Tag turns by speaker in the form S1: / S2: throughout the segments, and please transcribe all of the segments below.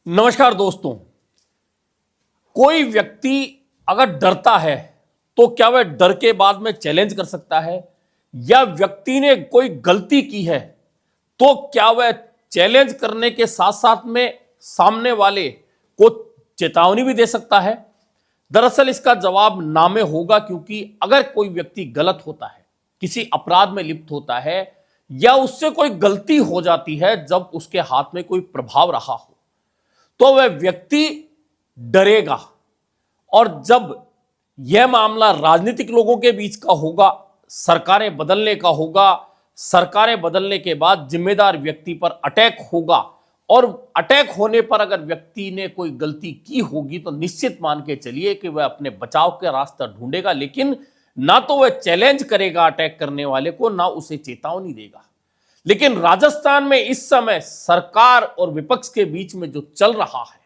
S1: नमस्कार दोस्तों। कोई व्यक्ति अगर डरता है तो क्या वह डर के बाद में चैलेंज कर सकता है, या व्यक्ति ने कोई गलती की है तो क्या वह चैलेंज करने के साथ साथ में सामने वाले को चेतावनी भी दे सकता है? दरअसल इसका जवाब ना में होगा, क्योंकि अगर कोई व्यक्ति गलत होता है, किसी अपराध में लिप्त होता है, या उससे कोई गलती हो जाती है जब उसके हाथ में कोई प्रभाव रहा हो, तो वह व्यक्ति डरेगा। और जब यह मामला राजनीतिक लोगों के बीच का होगा, सरकारें बदलने का होगा, सरकारें बदलने के बाद जिम्मेदार व्यक्ति पर अटैक होगा, और अटैक होने पर अगर व्यक्ति ने कोई गलती की होगी तो निश्चित मान के चलिए कि वह अपने बचाव का रास्ता ढूंढेगा, लेकिन ना तो वह चैलेंज करेगा अटैक करने वाले को, ना उसे चेतावनी देगा। लेकिन राजस्थान में इस समय सरकार और विपक्ष के बीच में जो चल रहा है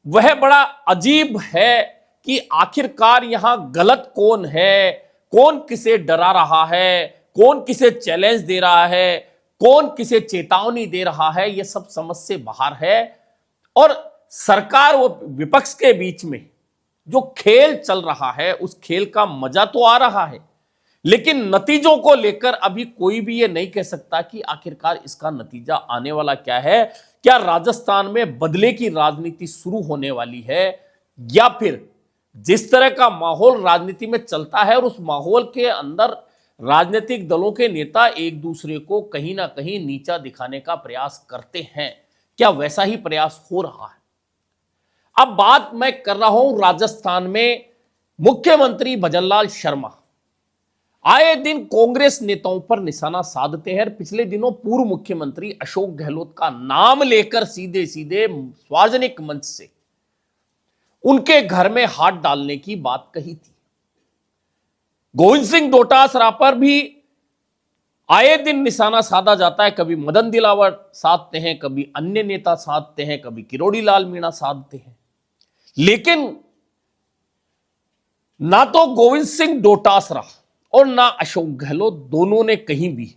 S1: वह बड़ा अजीब है कि आखिरकार यहां गलत कौन है, कौन किसे डरा रहा है, कौन किसे चैलेंज दे रहा है, कौन किसे चेतावनी दे रहा है, यह सब समझ से बाहर है। और सरकार और विपक्ष के बीच में जो खेल चल रहा है उस खेल का मजा तो आ रहा है, लेकिन नतीजों को लेकर अभी कोई भी ये नहीं कह सकता कि आखिरकार इसका नतीजा आने वाला क्या है। क्या राजस्थान में बदले की राजनीति शुरू होने वाली है, या फिर जिस तरह का माहौल राजनीति में चलता है और उस माहौल के अंदर राजनीतिक दलों के नेता एक दूसरे को कहीं ना कहीं नीचा दिखाने का प्रयास करते हैं, क्या वैसा ही प्रयास हो रहा है? अब बात मैं कर रहा हूं राजस्थान में मुख्यमंत्री भजनलाल शर्मा आए दिन कांग्रेस नेताओं पर निशाना साधते हैं। पिछले दिनों पूर्व मुख्यमंत्री अशोक गहलोत का नाम लेकर सीधे सीधे सार्वजनिक मंच से उनके घर में हाथ डालने की बात कही थी। गोविंद सिंह डोटासरा पर भी आए दिन निशाना साधा जाता है। कभी मदन दिलावर साधते हैं, कभी अन्य नेता साधते हैं, कभी किरोड़ी लाल मीणा साधते हैं, लेकिन ना तो गोविंद सिंह डोटासरा और ना अशोक गहलोत दोनों ने कहीं भी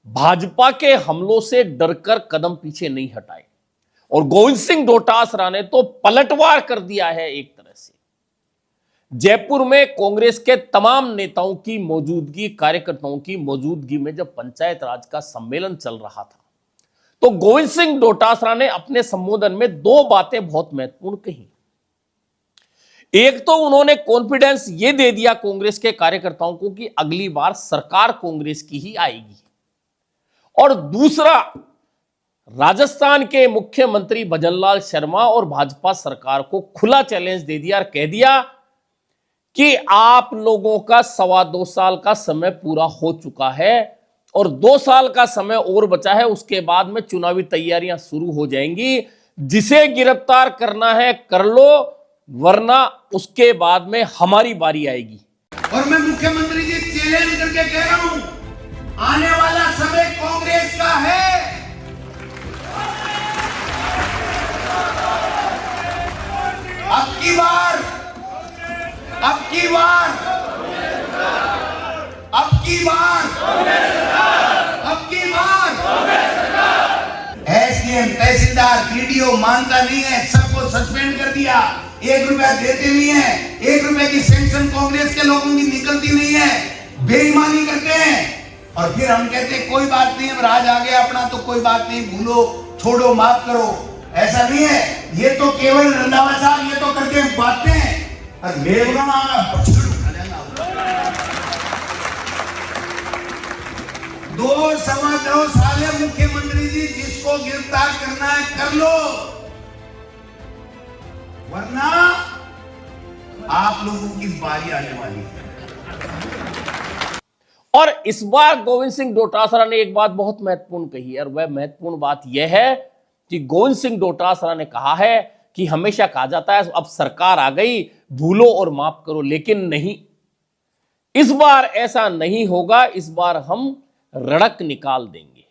S1: भाजपा के हमलों से डरकर कदम पीछे नहीं हटाए, और गोविंद सिंह डोटासरा ने तो पलटवार कर दिया है। एक तरह से जयपुर में कांग्रेस के तमाम नेताओं की मौजूदगी, कार्यकर्ताओं की मौजूदगी में जब पंचायत राज का सम्मेलन चल रहा था, तो गोविंद सिंह डोटासरा ने अपने संबोधन में दो बातें बहुत महत्वपूर्ण कही। एक तो उन्होंने कॉन्फिडेंस ये दे दिया कांग्रेस के कार्यकर्ताओं को कि अगली बार सरकार कांग्रेस की ही आएगी, और दूसरा राजस्थान के मुख्यमंत्री भजनलाल शर्मा और भाजपा सरकार को खुला चैलेंज दे दिया और कह दिया कि आप लोगों का 2.25 साल का समय पूरा हो चुका है और 2 साल का समय और बचा है, उसके बाद में चुनावी तैयारियां शुरू हो जाएंगी। जिसे गिरफ्तार करना है कर लो, वरना उसके बाद में हमारी बारी आएगी।
S2: और मैं मुख्यमंत्री जी चैलेंज करके कह रहा हूं, आने वाला समय कांग्रेस का है। अब की बार एसडीएम, तहसीलदार, पीडीओ मानता नहीं है, सबको सस्पेंड कर दिया। 1 रुपया देते नहीं है, 1 रुपए की सैंक्शन कांग्रेस के लोगों की निकलती नहीं है, बेईमानी करते हैं। और फिर हम कहते हैं कोई बात नहीं, अब राज आ गया अपना तो कोई बात नहीं, भूलो, छोड़ो, माफ करो। ऐसा नहीं है, ये तो केवल रंधावा साहब ये तो करके बातें हैं। और मेवना 2-2.25 साल है मुख्यमंत्री जी, जिसको गिरफ्तार करना है कर लो, वरना आप लोगों की बारी आने वाली है।
S1: और इस बार गोविंद सिंह डोटासरा ने एक बात बहुत महत्वपूर्ण कही, और वह महत्वपूर्ण बात यह है कि गोविंद सिंह डोटासरा ने कहा है कि हमेशा कहा जाता है अब सरकार आ गई, भूलो और माफ करो, लेकिन नहीं, इस बार ऐसा नहीं होगा। इस बार हम रड़क निकाल देंगे।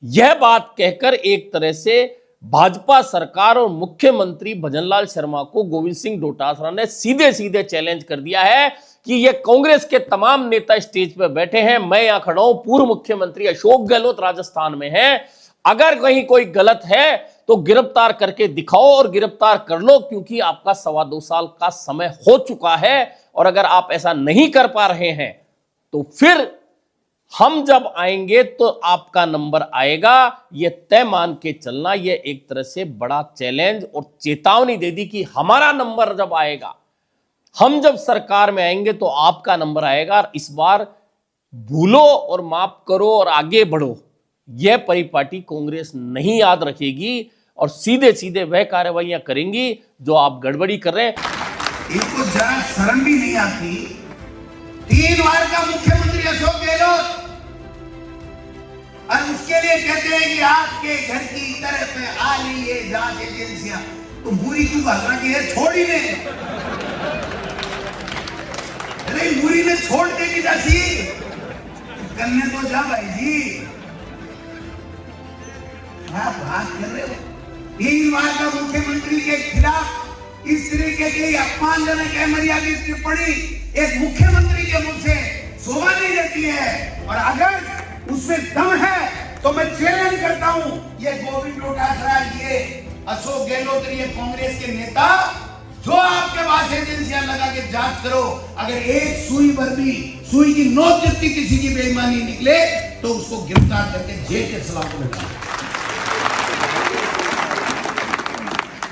S1: यह बात कहकर एक तरह से भाजपा सरकार और मुख्यमंत्री भजनलाल शर्मा को गोविंद सिंह डोटासरा ने सीधे सीधे चैलेंज कर दिया है कि ये कांग्रेस के तमाम नेता स्टेज पर बैठे हैं, मैं यहां खड़ा हूं, पूर्व मुख्यमंत्री अशोक गहलोत राजस्थान में है, अगर कहीं कोई गलत है तो गिरफ्तार करके दिखाओ और गिरफ्तार कर लो, क्योंकि आपका 2.25 साल का समय हो चुका है। और अगर आप ऐसा नहीं कर पा रहे हैं तो फिर हम जब आएंगे तो आपका नंबर आएगा, यह तय मान के चलना। यह एक तरह से बड़ा चैलेंज और चेतावनी दे दी कि हमारा नंबर जब आएगा, हम जब सरकार में आएंगे तो आपका नंबर आएगा। और इस बार भूलो और माफ करो और आगे बढ़ो, यह परिपाटी कांग्रेस नहीं याद रखेगी और सीधे सीधे वह कार्रवाइयां करेंगी जो आप गड़बड़ी कर रहे हैं।
S2: इनको जरा शर्म भी नहीं आती। 3 बार का मुख्यमंत्री अशोक गहलोत, और उसके लिए कहते हैं कि आपके घर की तरफ आ रही है जांच एजेंसियां। तो बुरी क्यों भागना की है, छोड़ ही नहीं। अरे बुरी ने छोड़ देगी दासी, करने तो जा भाई जी, आप बात कर रहे हो। 3 बार का मुख्यमंत्री के खिलाफ इस तरीके की अपमानजनक अमर्यादित टिप्पणी एक मुख्यमंत्री के मुंह से शोभा नहीं देती है। और अगर उसमें दम है तो मैं चैलेंज करता हूं, ये गोविंद डोटासरा, ये अशोक गहलोत, ये कांग्रेस के नेता, जो आपके पास एजेंसियां लगा के जांच करो, अगर एक सुई भर भी, सुई की नोक जितनी किसी की बेईमानी निकले तो उसको गिरफ्तार करके जेल के सलाखों में डालो।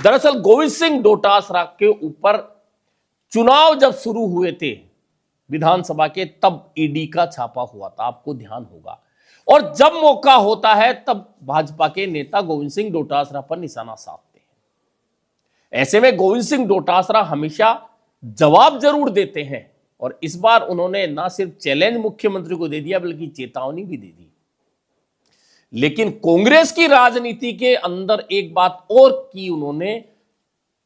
S1: दरअसल गोविंद सिंह डोटासरा के ऊपर चुनाव जब शुरू हुए थे विधानसभा के, तब ईडी का छापा हुआ था, आपको ध्यान होगा। और जब मौका होता है तब भाजपा के नेता गोविंद सिंह डोटासरा पर निशाना साधते हैं। ऐसे में गोविंद सिंह डोटासरा हमेशा जवाब जरूर देते हैं, और इस बार उन्होंने ना सिर्फ चैलेंज मुख्यमंत्री को दे दिया बल्कि चेतावनी भी दे दी। लेकिन कांग्रेस की राजनीति के अंदर एक बात और की उन्होंने,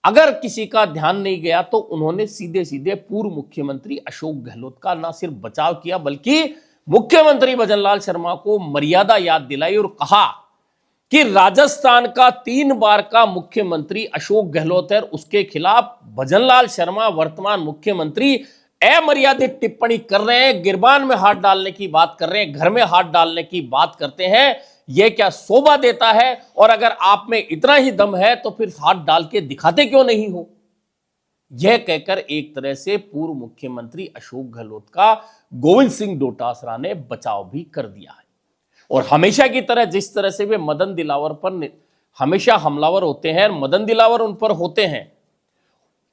S1: अगर किसी का ध्यान नहीं गया तो उन्होंने सीधे सीधे पूर्व मुख्यमंत्री अशोक गहलोत का ना सिर्फ बचाव किया बल्कि मुख्यमंत्री भजनलाल शर्मा को मर्यादा याद दिलाई और कहा कि राजस्थान का 3 बार का मुख्यमंत्री अशोक गहलोत है, उसके खिलाफ भजनलाल शर्मा वर्तमान मुख्यमंत्री अमर्यादित टिप्पणी कर रहे हैं, गिरबान में हाथ डालने की बात कर रहे हैं, घर में हाथ डालने की बात करते हैं। यह क्या शोभा देता है? और अगर आप में इतना ही दम है तो फिर हाथ डाल के दिखाते क्यों नहीं हो? यह कहकर एक तरह से पूर्व मुख्यमंत्री अशोक गहलोत का गोविंद सिंह डोटासरा ने बचाव भी कर दिया है। और हमेशा की तरह जिस तरह से वे मदन दिलावर पर हमेशा हमलावर होते हैं, मदन दिलावर उन पर होते हैं,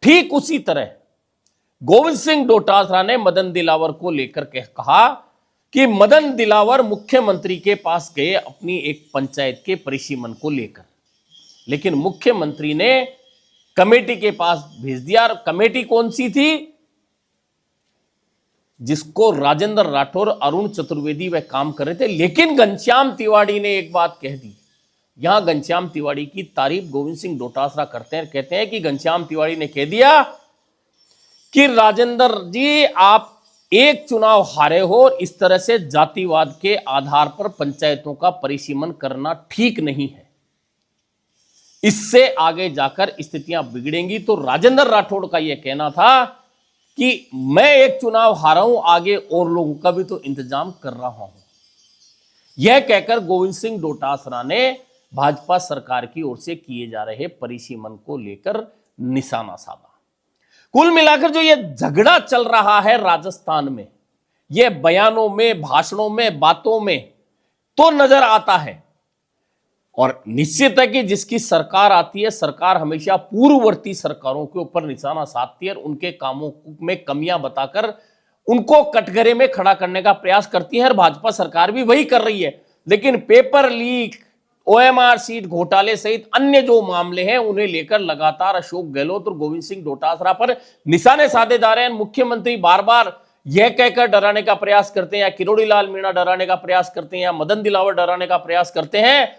S1: ठीक उसी तरह गोविंद सिंह डोटासरा ने मदन दिलावर को लेकर कहा कि मदन दिलावर मुख्यमंत्री के पास गए अपनी एक पंचायत के परिसीमन को लेकर, लेकिन मुख्यमंत्री ने कमेटी के पास भेज दिया। कमेटी कौन सी थी? जिसको राजेंद्र राठौर, अरुण चतुर्वेदी वह काम कर रहे थे। लेकिन घनश्याम तिवारी ने एक बात कह दी। यहां घनश्याम तिवारी की तारीफ गोविंद सिंह डोटासरा करते हैं, कहते हैं कि घनश्याम तिवारी ने कह दिया कि राजेंद्र जी, आप एक चुनाव हारे हो और इस तरह से जातिवाद के आधार पर पंचायतों का परिसीमन करना ठीक नहीं है, इससे आगे जाकर स्थितियां बिगड़ेंगी। तो राजेंद्र राठौड़ का यह कहना था कि मैं एक चुनाव हारा हूं, आगे और लोगों का भी तो इंतजाम कर रहा हूं। यह कहकर गोविंद सिंह डोटासरा ने भाजपा सरकार की ओर से किए जा रहे परिसीमन को लेकर निशाना साधा। कुल मिलाकर जो यह झगड़ा चल रहा है राजस्थान में, यह बयानों में, भाषणों में, बातों में तो नजर आता है। और निश्चित है कि जिसकी सरकार आती है, सरकार हमेशा पूर्ववर्ती सरकारों के ऊपर निशाना साधती है और उनके कामों में कमियां बताकर उनको कटघरे में खड़ा करने का प्रयास करती है। और भाजपा सरकार भी वही कर रही है। लेकिन पेपर लीक, OMR सीट घोटाले सहित अन्य जो मामले हैं उन्हें लेकर लगातार अशोक गहलोत और गोविंद सिंह डोटासरा पर निशाने साधे जा रहे हैं। मुख्यमंत्री बार बार यह कहकर डराने का प्रयास करते हैं, या किरोड़ी लाल मीणा डराने का प्रयास करते हैं, या मदन दिलावर डराने का प्रयास करते हैं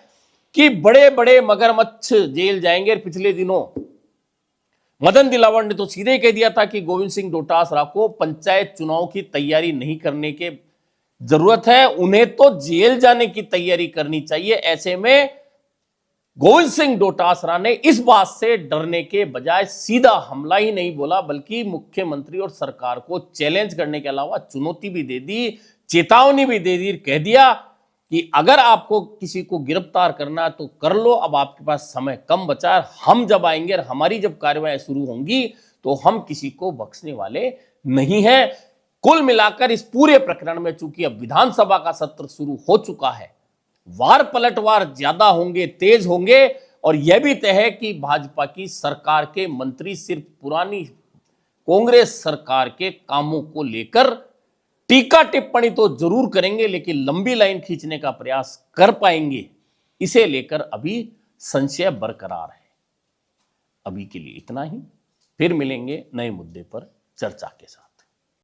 S1: कि बड़े बड़े मगरमच्छ जेल जाएंगे। पिछले दिनों मदन दिलावर ने तो सीधे कह दिया था कि गोविंद सिंह डोटासरा को पंचायत चुनाव की तैयारी नहीं करने के जरूरत है, उन्हें तो जेल जाने की तैयारी करनी चाहिए। ऐसे में गोविंद सिंह डोटासरा ने इस बात से डरने के बजाय सीधा हमला ही नहीं बोला, बल्कि मुख्यमंत्री और सरकार को चैलेंज करने के अलावा चुनौती भी दे दी, चेतावनी भी दे दी, कह दिया कि अगर आपको किसी को गिरफ्तार करना है तो कर लो, अब आपके पास समय कम बचा है। हम जब आएंगे और हमारी जब कार्रवाई शुरू होंगी तो हम किसी को बख्शने वाले नहीं हैं। कुल मिलाकर इस पूरे प्रकरण में चूंकि अब विधानसभा का सत्र शुरू हो चुका है, वार पलटवार ज्यादा होंगे, तेज होंगे, और यह भी तय है कि भाजपा की सरकार के मंत्री सिर्फ पुरानी कांग्रेस सरकार के कामों को लेकर टीका टिप्पणी तो जरूर करेंगे, लेकिन लंबी लाइन खींचने का प्रयास कर पाएंगे, इसे लेकर अभी संशय बरकरार है। अभी के लिए इतना ही, फिर मिलेंगे नए मुद्दे पर चर्चा के साथ।